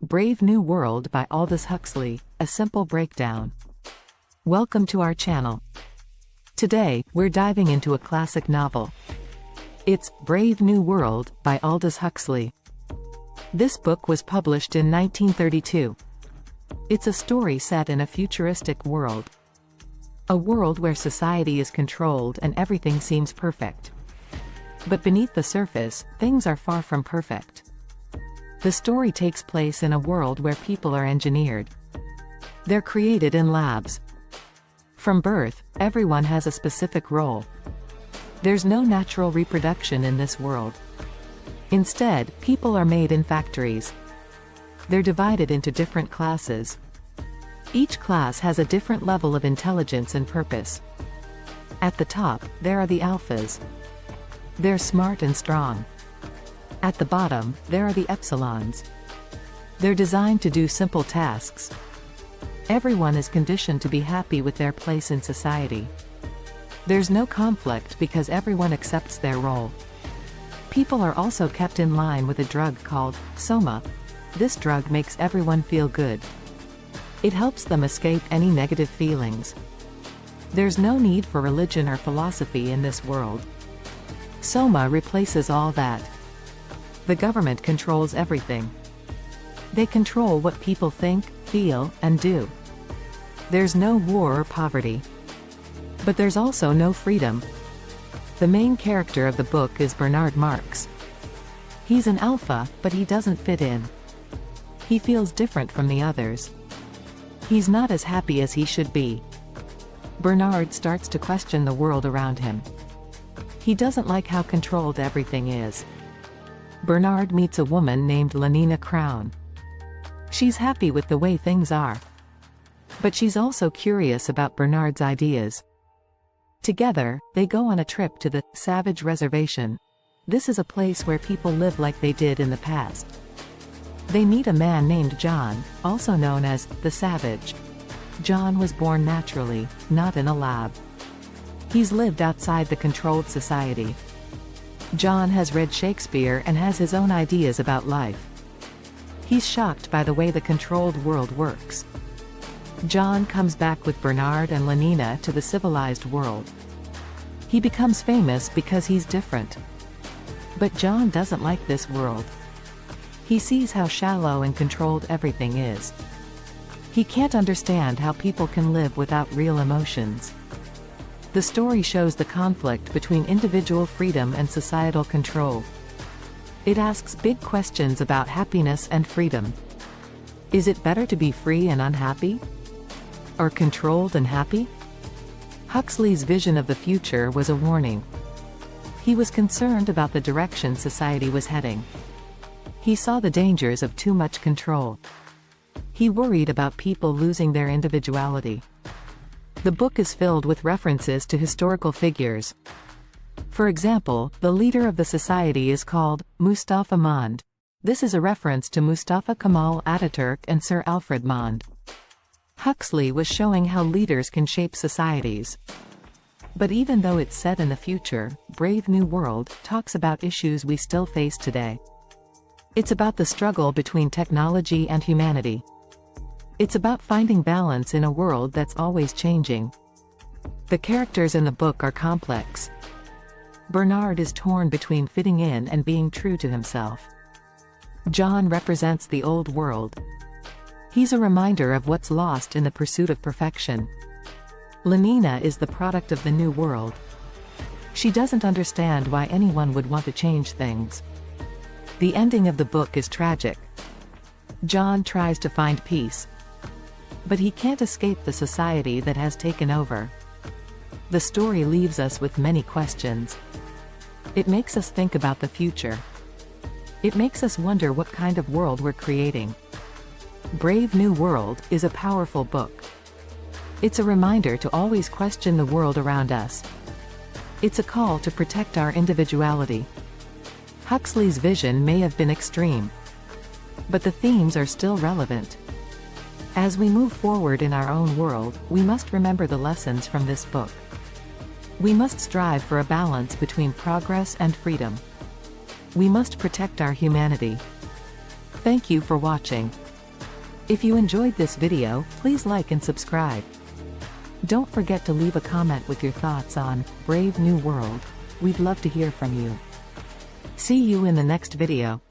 Brave New World by Aldous Huxley, a simple breakdown. Welcome to our channel. Today, we're diving into a classic novel. It's Brave New World by Aldous Huxley. This book was published in 1932. It's a story set in a futuristic world. A world where society is controlled and everything seems perfect. But beneath the surface, things are far from perfect. The story takes place in a world where people are engineered. They're created in labs. From birth, everyone has a specific role. There's no natural reproduction in this world. Instead, people are made in factories. They're divided into different classes. Each class has a different level of intelligence and purpose. At the top, there are the alphas. They're smart and strong. At the bottom, there are the Epsilons. They're designed to do simple tasks. Everyone is conditioned to be happy with their place in society. There's no conflict because everyone accepts their role. People are also kept in line with a drug called soma. This drug makes everyone feel good. It helps them escape any negative feelings. There's no need for religion or philosophy in this world. Soma replaces all that. The government controls everything. They control what people think, feel, and do. There's no war or poverty. But there's also no freedom. The main character of the book is Bernard Marx. He's an alpha, but he doesn't fit in. He feels different from the others. He's not as happy as he should be. Bernard starts to question the world around him. He doesn't like how controlled everything is. Bernard meets a woman named Lenina Crowne. She's happy with the way things are. But she's also curious about Bernard's ideas. Together, they go on a trip to the savage reservation. This is a place where people live like they did in the past. They meet a man named John, also known as the Savage. John was born naturally, not in a lab. He's lived outside the controlled society. John has read Shakespeare and has his own ideas about life. He's shocked by the way the controlled world works. John comes back with Bernard and Lenina to the civilized world. He becomes famous because he's different. But John doesn't like this world. He sees how shallow and controlled everything is. He can't understand how people can live without real emotions. The story shows the conflict between individual freedom and societal control. It asks big questions about happiness and freedom. Is it better to be free and unhappy? Or controlled and happy? Huxley's vision of the future was a warning. He was concerned about the direction society was heading. He saw the dangers of too much control. He worried about people losing their individuality. The book is filled with references to historical figures. For example, the leader of the society is called Mustafa Mond. This is a reference to Mustafa Kemal Ataturk and Sir Alfred Mond. Huxley was showing how leaders can shape societies. But even though it's set in the future, Brave New World talks about issues we still face today. It's about the struggle between technology and humanity. It's about finding balance in a world that's always changing. The characters in the book are complex. Bernard is torn between fitting in and being true to himself. John represents the old world. He's a reminder of what's lost in the pursuit of perfection. Lenina is the product of the new world. She doesn't understand why anyone would want to change things. The ending of the book is tragic. John tries to find peace. But he can't escape the society that has taken over. The story leaves us with many questions. It makes us think about the future. It makes us wonder what kind of world we're creating. Brave New World is a powerful book. It's a reminder to always question the world around us. It's a call to protect our individuality. Huxley's vision may have been extreme. But the themes are still relevant. As we move forward in our own world, we must remember the lessons from this book. We must strive for a balance between progress and freedom. We must protect our humanity. Thank you for watching. If you enjoyed this video, please like and subscribe. Don't forget to leave a comment with your thoughts on Brave New World. We'd love to hear from you. See you in the next video.